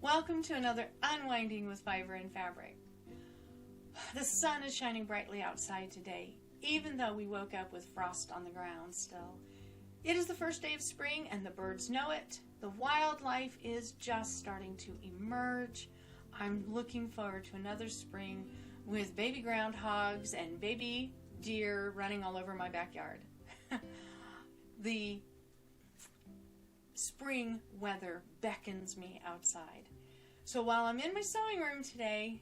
Welcome to another Unwinding with Fiber and Fabric. The sun is shining brightly outside today, even though we woke up with frost on the ground still. It is the first day of spring and the birds know it. The wildlife is just starting to emerge. I'm looking forward to another spring with baby groundhogs and baby deer running all over my backyard. The spring weather beckons me outside. So while I'm in my sewing room today,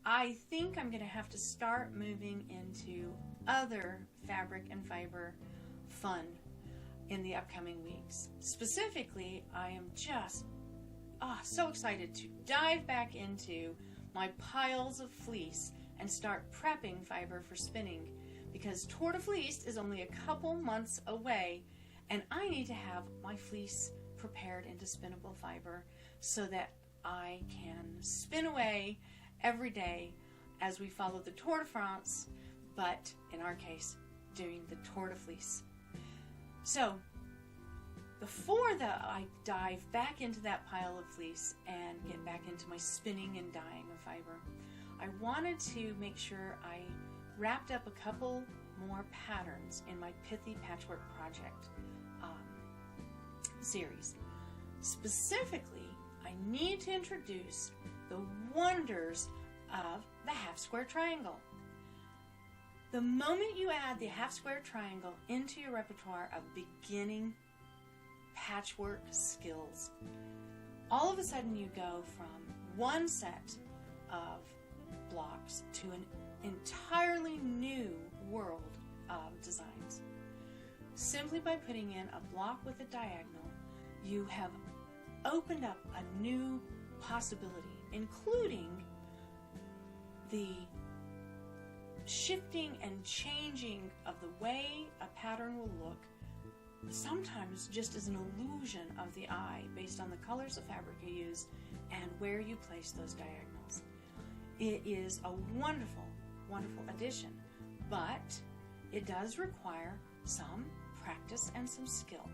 I think I'm going to have to start moving into other fabric and fiber fun in the upcoming weeks. Specifically, I am just so excited to dive back into my piles of fleece and start prepping fiber for spinning, because Tour de Fleece is only a couple months away and I need to have my fleece prepared into spinnable fiber so that I can spin away every day as we follow the Tour de France, but in our case, doing the Tour de Fleece. So, before I dive back into that pile of fleece and get back into my spinning and dyeing of fiber, I wanted to make sure I wrapped up a couple more patterns in my Pithy Patchwork project series. Specifically, I need to introduce the wonders of the half square triangle. The moment you add the half square triangle into your repertoire of beginning patchwork skills, all of a sudden you go from one set of blocks to an entirely new world of designs. Simply by putting in a block with a diagonal, you have opened up a new possibility, including the shifting and changing of the way a pattern will look, sometimes just as an illusion of the eye based on the colors of fabric you use and where you place those diagonals. It is a wonderful, wonderful addition, but it does require some practice and some skill,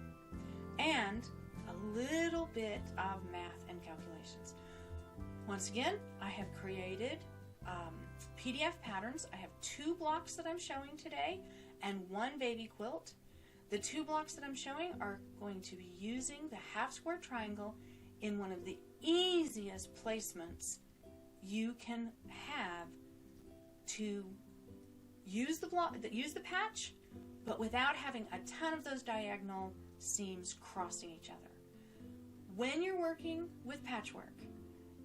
and a little bit of math and calculations. Once again, I have created PDF patterns. I have 2 blocks that I'm showing today and 1 baby quilt. The 2 blocks that I'm showing are going to be using the half square triangle in one of the easiest placements you can have to use the patch, but without having a ton of those diagonal seams crossing each other. When you're working with patchwork,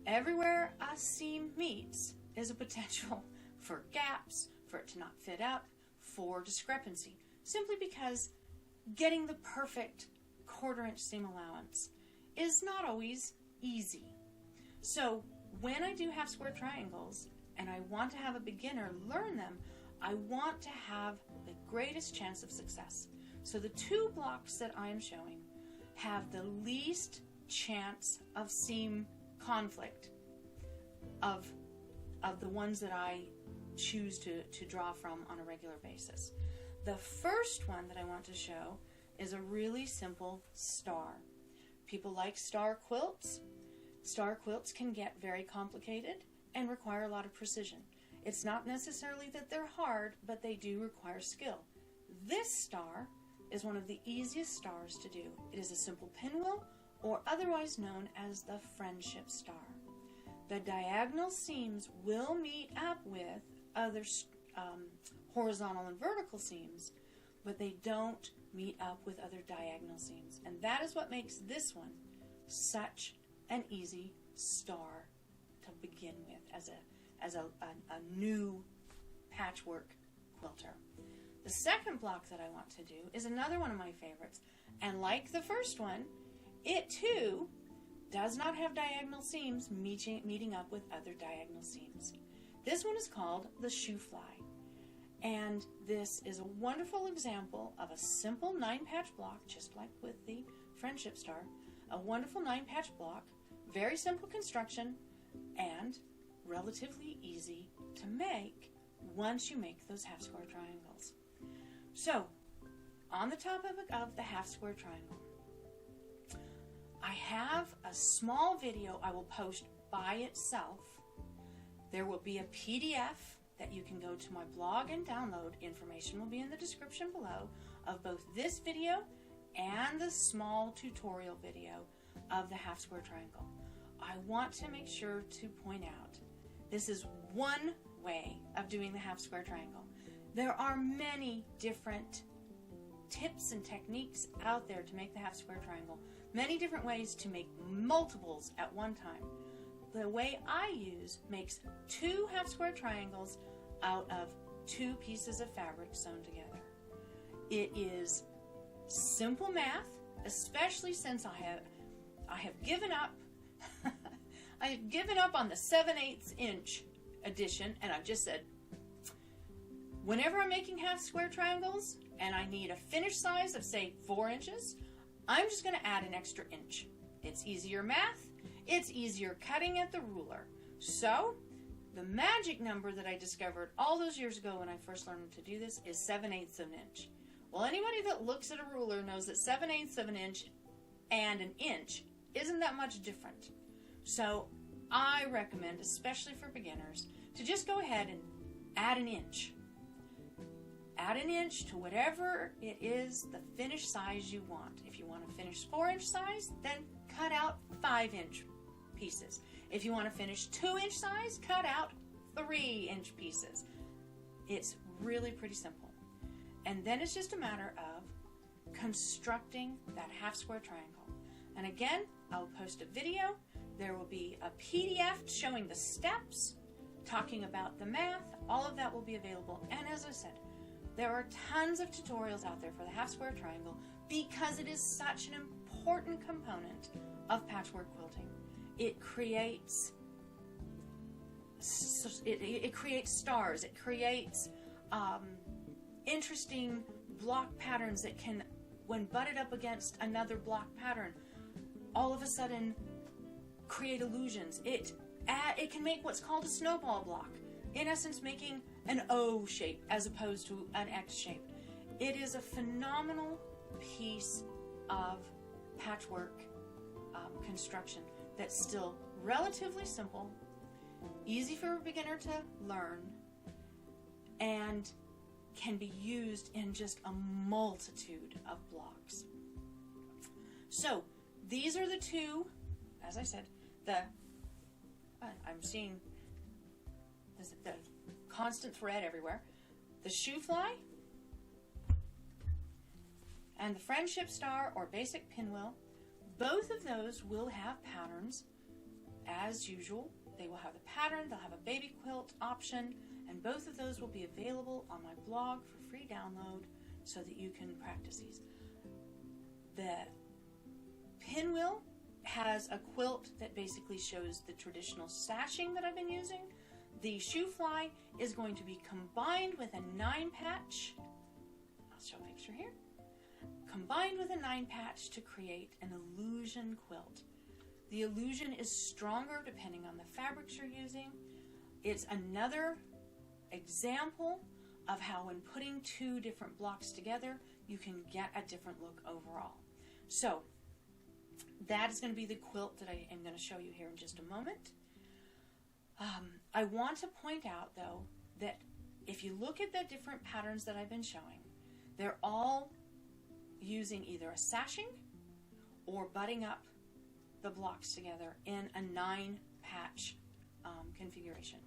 everywhere a seam meets is a potential for gaps, for it to not fit up, for discrepancy, simply because getting the perfect 1/4 inch seam allowance is not always easy. So when I do half square triangles and I want to have a beginner learn them, I want to have the greatest chance of success. So the 2 blocks that I am showing have the least chance of seam conflict of the ones that I choose to draw from on a regular basis. The first one that I want to show is a really simple star. People like star quilts. Star quilts can get very complicated and require a lot of precision. It's not necessarily that they're hard, but they do require skill. This star is one of the easiest stars to do. It is a simple pinwheel, or otherwise known as the friendship star. The diagonal seams will meet up with other horizontal and vertical seams, but they don't meet up with other diagonal seams. And that is what makes this one such an easy star to begin with as a new patchwork quilter. The second block that I want to do is another one of my favorites, and like the first one, it too does not have diagonal seams meeting up with other diagonal seams. This one is called the shoe fly, and this is a wonderful example of a simple 9-patch block, just like with the friendship star. A wonderful 9-patch block, very simple construction, and relatively easy to make once you make those half square triangles. So, on the top of the half square triangle, I have a small video I will post by itself. There will be a PDF that you can go to my blog and download. Information will be in the description below of both this video and the small tutorial video of the half square triangle. I want to make sure to point out this is one way of doing the half square triangle. There are many different tips and techniques out there to make the half square triangle. Many different ways to make multiples at one time. The way I use makes 2 half square triangles out of 2 pieces of fabric sewn together. It is simple math, especially since I have given up I have given up on the 7/8 inch edition, and I've just said, whenever I'm making half square triangles and I need a finished size of, say, 4 inches, I'm just going to add an extra inch. It's easier math. It's easier cutting at the ruler. So, the magic number that I discovered all those years ago when I first learned to do this is 7/8 of an inch. Well, anybody that looks at a ruler knows that 7/8 of an inch and an inch isn't that much different. So, I recommend, especially for beginners, to just go ahead and add an inch. Add an inch to whatever it is, the finished size you want. If you want a finished 4-inch size, then cut out 5-inch pieces. If you want to finish 2-inch size, cut out 3-inch pieces. It's really pretty simple. And then it's just a matter of constructing that half square triangle. And again, I'll post a video. There will be a PDF showing the steps, talking about the math. All of that will be available. And as I said, there are tons of tutorials out there for the half square triangle because it is such an important component of patchwork quilting. It creates stars. It creates interesting block patterns that can, when butted up against another block pattern, all of a sudden create illusions. It can make what's called a snowball block. In essence, making an O shape as opposed to an X shape. It is a phenomenal piece of patchwork construction that's still relatively simple, easy for a beginner to learn, and can be used in just a multitude of blocks. So these are the 2, as I said, I'm seeing the constant thread everywhere. The shoe fly and the friendship star or basic pinwheel. Both of those will have patterns as usual. They will have a pattern, they'll have a baby quilt option, and both of those will be available on my blog for free download so that you can practice these. The pinwheel has a quilt that basically shows the traditional sashing that I've been using. The shoe fly is going to be combined with a 9-patch. I'll show a picture here. Combined with a 9-patch to create an illusion quilt. The illusion is stronger depending on the fabrics you're using. It's another example of how when putting 2 different blocks together, you can get a different look overall. So, that is going to be the quilt that I am going to show you here in just a moment. I want to point out, though, that if you look at the different patterns that I've been showing, they're all using either a sashing or butting up the blocks together in a 9-patch configuration.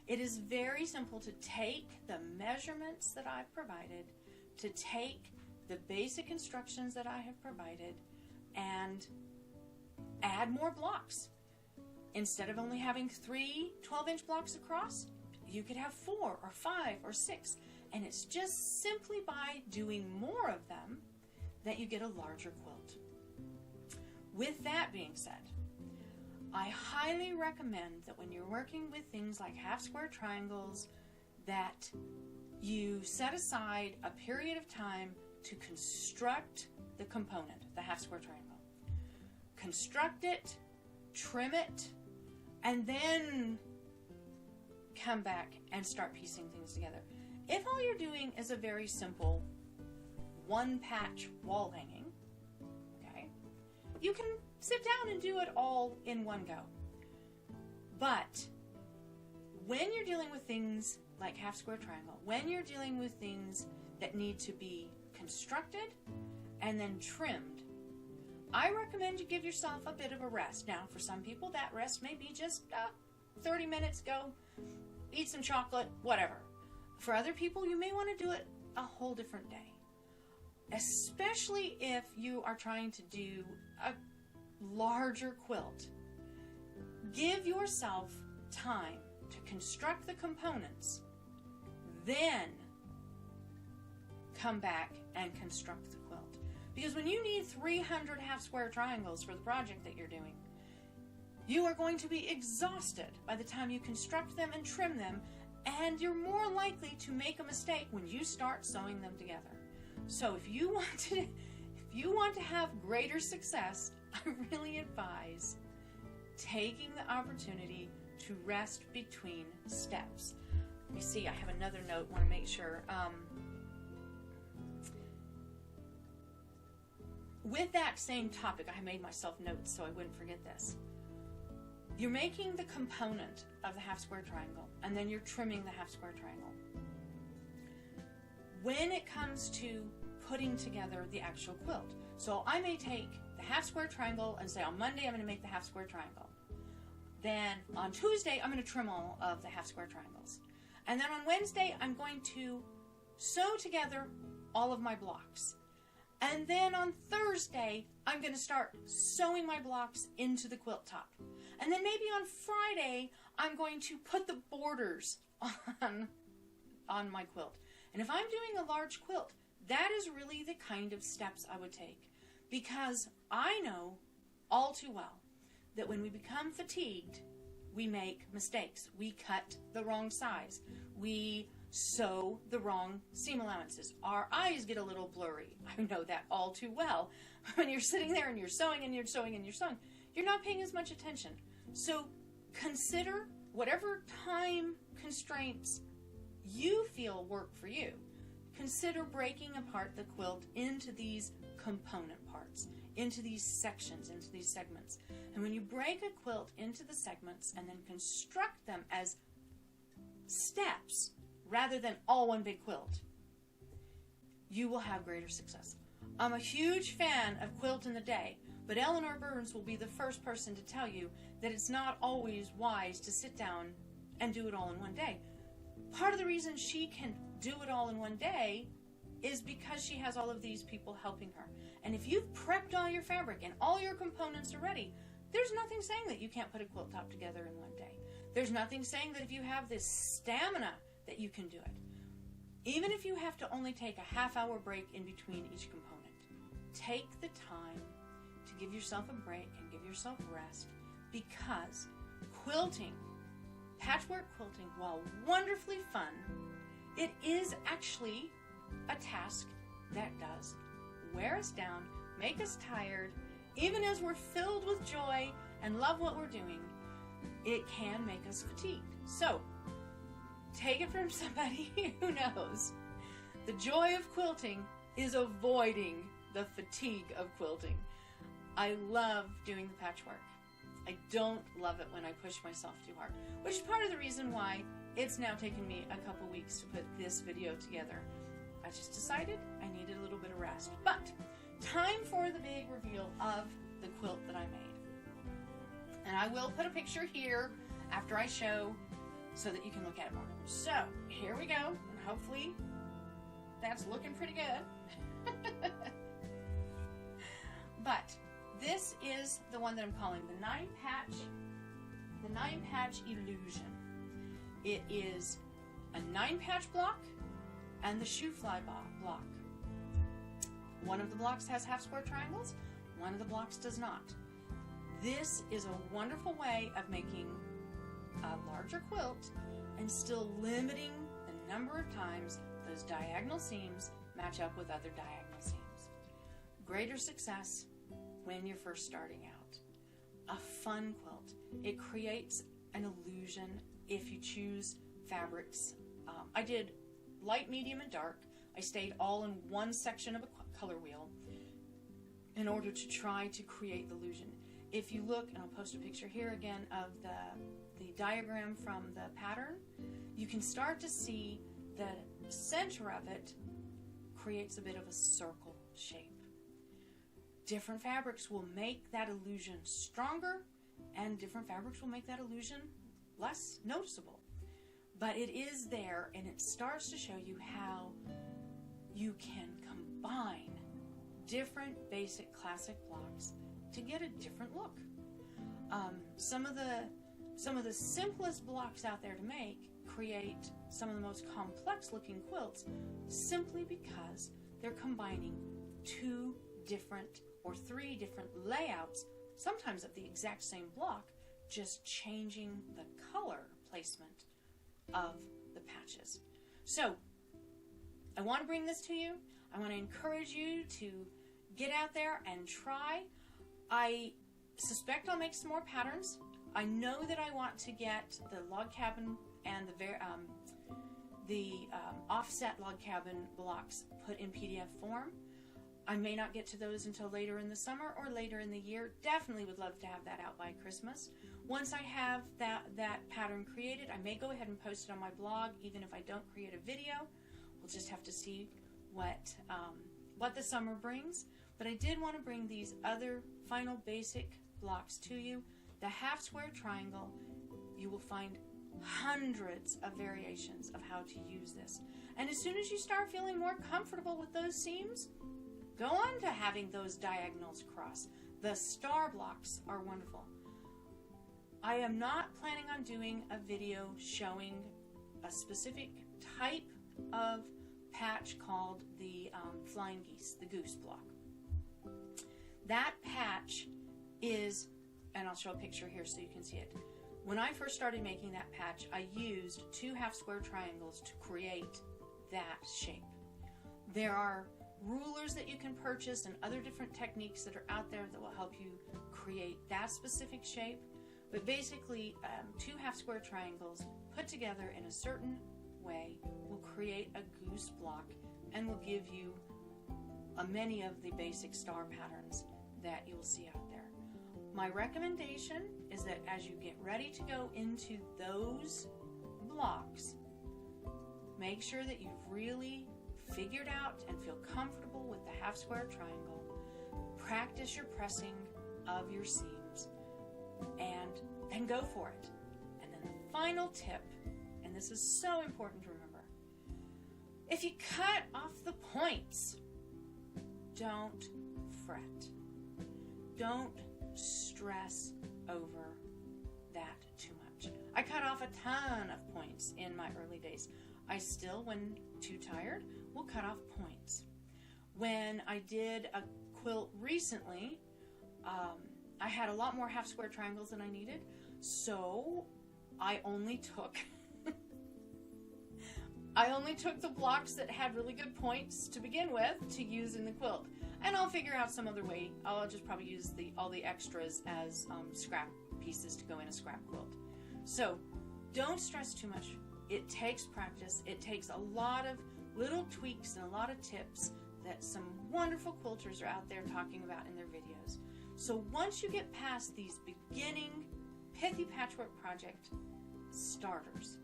It is very simple to take the measurements that I've provided, to take the basic instructions that I have provided, and add more blocks. Instead of only having 3 12-inch blocks across, you could have 4 or 5 or 6. And it's just simply by doing more of them that you get a larger quilt. With that being said, I highly recommend that when you're working with things like half square triangles, that you set aside a period of time to construct the component, the half square triangle. Construct it, trim it, and then come back and start piecing things together. If all you're doing is a very simple 1-patch wall hanging, okay, you can sit down and do it all in one go. But when you're dealing with things like half square triangle, when you're dealing with things that need to be constructed and then trimmed, I recommend you give yourself a bit of a rest. Now, for some people, that rest may be just 30 minutes, go eat some chocolate, whatever. For other people, you may want to do it a whole different day, especially if you are trying to do a larger quilt. Give yourself time to construct the components, then come back and construct the quilt. Because when you need 300 half square triangles for the project that you're doing, you are going to be exhausted by the time you construct them and trim them, and you're more likely to make a mistake when you start sewing them together. So if you want to have greater success, I really advise taking the opportunity to rest between steps. Let me see, I have another note, want to make sure. With that same topic, I made myself notes so I wouldn't forget this. You're making the component of the half square triangle, and then you're trimming the half square triangle. When it comes to putting together the actual quilt, so I may take the half square triangle and say on Monday I'm going to make the half square triangle. Then on Tuesday I'm going to trim all of the half square triangles. And then on Wednesday I'm going to sew together all of my blocks. And then on Thursday I'm going to start sewing my blocks into the quilt top. And then maybe on Friday I'm going to put the borders on my quilt. And if I'm doing a large quilt, that is really the kind of steps I would take. Because I know all too well that when we become fatigued, we make mistakes. We cut the wrong size. We sew the wrong seam allowances. Our eyes get a little blurry. I know that all too well. When you're sitting there and you're sewing and you're sewing and you're sewing, you're not paying as much attention. So consider whatever time constraints you feel work for you. Consider breaking apart the quilt into these component parts, into these sections, into these segments. And when you break a quilt into the segments and then construct them as steps rather than all one big quilt, you will have greater success. I'm a huge fan of Quilt in the Day, but Eleanor Burns will be the first person to tell you that it's not always wise to sit down and do it all in one day. Part of the reason she can do it all in one day is because she has all of these people helping her. And if you've prepped all your fabric and all your components are ready, there's nothing saying that you can't put a quilt top together in one day. There's nothing saying that if you have this stamina that you can do it. Even if you have to only take a half-hour break in between each component, take the time to give yourself a break and give yourself rest, because quilting, patchwork quilting, while wonderfully fun, it is actually a task that does wear us down, make us tired. Even as we're filled with joy and love what we're doing, it can make us fatigued. So, take it from somebody who knows. The joy of quilting is avoiding the fatigue of quilting. I love doing the patchwork. I don't love it when I push myself too hard, which is part of the reason why it's now taken me a couple weeks to put this video together. I just decided I needed a little bit of rest. But time for the big reveal of the quilt that I made. And I will put a picture here after I show so that you can look at it more. So, here we go. And hopefully that's looking pretty good. But this is the one that I'm calling the 9-patch illusion. It is a 9-patch block and the shoe fly block. One of the blocks has half square triangles, one of the blocks does not. This is a wonderful way of making a larger quilt and still limiting the number of times those diagonal seams match up with other diagonal seams. Greater success when you're first starting out. A fun quilt. It creates an illusion if you choose fabrics. I did light, medium, and dark. I stayed all in one section of a color wheel in order to try to create the illusion. If you look, and I'll post a picture here again of the diagram from the pattern, you can start to see the center of it creates a bit of a circle shape. Different fabrics will make that illusion stronger, and different fabrics will make that illusion less noticeable. But it is there, and it starts to show you how you can combine different basic classic blocks to get a different look. Some of the simplest blocks out there to make create some of the most complex looking quilts simply because they're combining 2 different or 3 different layouts, sometimes of the exact same block, just changing the color placement of the patches. So I want to bring this to you. I want to encourage you to get out there and try. I suspect I'll make some more patterns. I know that I want to get the log cabin and the offset log cabin blocks put in PDF form. I may not get to those until later in the summer or later in the year. Definitely would love to have that out by Christmas. Once I have that pattern created, I may go ahead and post it on my blog, even if I don't create a video. We'll just have to see what the summer brings. But I did want to bring these other final basic blocks to you. The half square triangle, you will find hundreds of variations of how to use this. And as soon as you start feeling more comfortable with those seams, go on to having those diagonals cross. The star blocks are wonderful. I am not planning on doing a video showing a specific type of patch called the flying geese, the goose block. That patch is, and I'll show a picture here so you can see it. When I first started making that patch, I used 2 half square triangles to create that shape. There are rulers that you can purchase and other different techniques that are out there that will help you create that specific shape. But basically, 2 half square triangles put together in a certain way will create a goose block and will give you many of the basic star patterns that you'll see out there. My recommendation is that as you get ready to go into those blocks, make sure that you've really figured out and feel comfortable with the half square triangle. Practice your pressing of your seams and then go for it. And then the final tip, and this is so important to remember, if you cut off the points, don't fret. Don't stress over that too much. I cut off a ton of points in my early days. I still, when too tired, will cut off points. When I did a quilt recently, I had a lot more half square triangles than I needed, so I only took the blocks that had really good points to begin with to use in the quilt. And I'll figure out some other way. I'll just probably use all the extras as scrap pieces to go in a scrap quilt. So don't stress too much. It takes practice. It takes a lot of little tweaks and a lot of tips that some wonderful quilters are out there talking about in their videos. So once you get past these beginning Pithy Patchwork Project starters,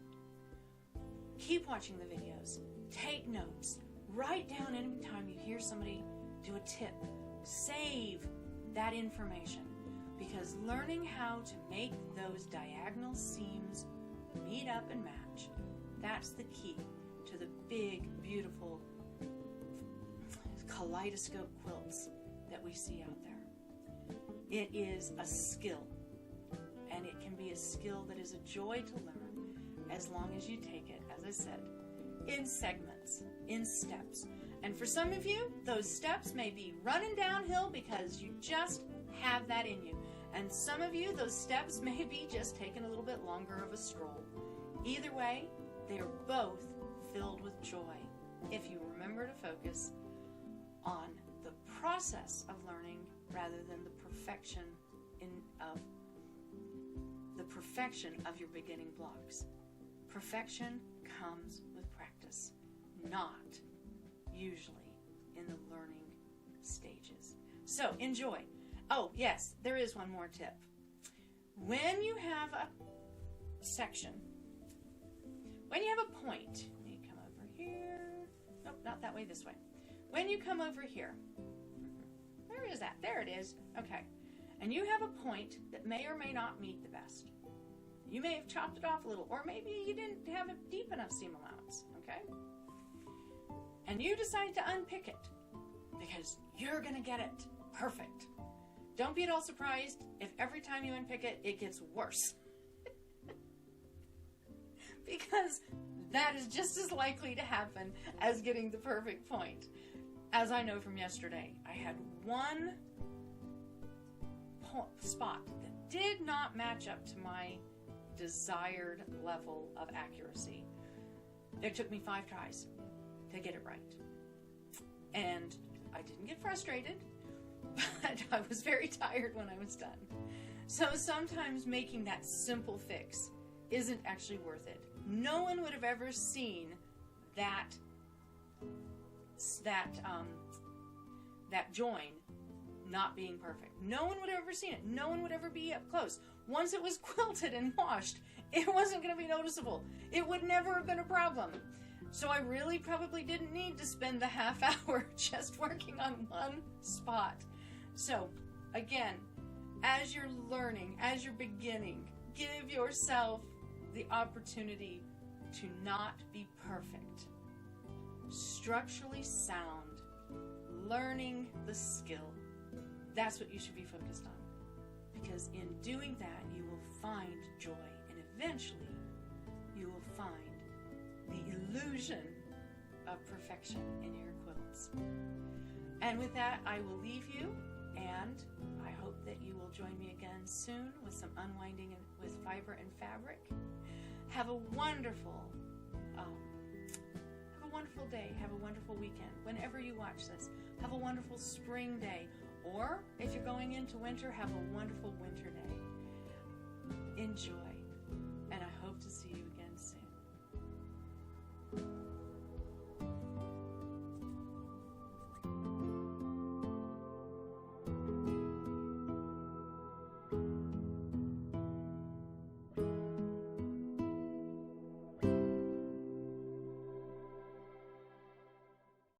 keep watching the videos, take notes, write down anytime you hear somebody do a tip, save that information, because learning how to make those diagonal seams meet up and match, that's the key to the big, beautiful kaleidoscope quilts that we see out there. It is a skill, and it can be a skill that is a joy to learn as long as you take it, as I said, in segments, in steps. And for some of you, those steps may be running downhill because you just have that in you. And some of you, those steps may be just taking a little bit longer of a stroll. Either way, they are both filled with joy if you remember to focus on the process of learning rather than the perfection of your beginning blocks. Perfection comes with practice, not usually in the learning stages. So enjoy. Oh, yes, there is one more tip. When you have a section, when you have a point, let me come over here. Nope, not that way, this way. When you come over here, where is that? There it is. Okay. And you have a point that may or may not meet the best. You may have chopped it off a little, or maybe you didn't have a deep enough seam allowance, okay? And you decide to unpick it because you're going to get it perfect. Don't be at all surprised if every time you unpick it, it gets worse. Because that is just as likely to happen as getting the perfect point. As I know from yesterday, I had one spot that did not match up to my desired level of accuracy. It took me 5 tries to get it right. And I didn't get frustrated, but I was very tired when I was done. So sometimes making that simple fix isn't actually worth it. No one would have ever seen that join not being perfect. No one would have ever seen it. No one would ever be up close. Once it was quilted and washed, it wasn't going to be noticeable. It would never have been a problem. So I really probably didn't need to spend the half hour just working on one spot. So again, as you're learning, as you're beginning, give yourself the opportunity to not be perfect. Structurally sound, learning the skill. That's what you should be focused on. Because in doing that, you will find joy. And eventually, you will find the illusion of perfection in your quilts. And with that, I will leave you. And I hope that you will join me again soon with some unwinding with fiber and fabric. Have a wonderful day. Have a wonderful weekend. Whenever you watch this, have a wonderful spring day. Or if you're going into winter, have a wonderful winter day. Enjoy. And I hope to see you again soon.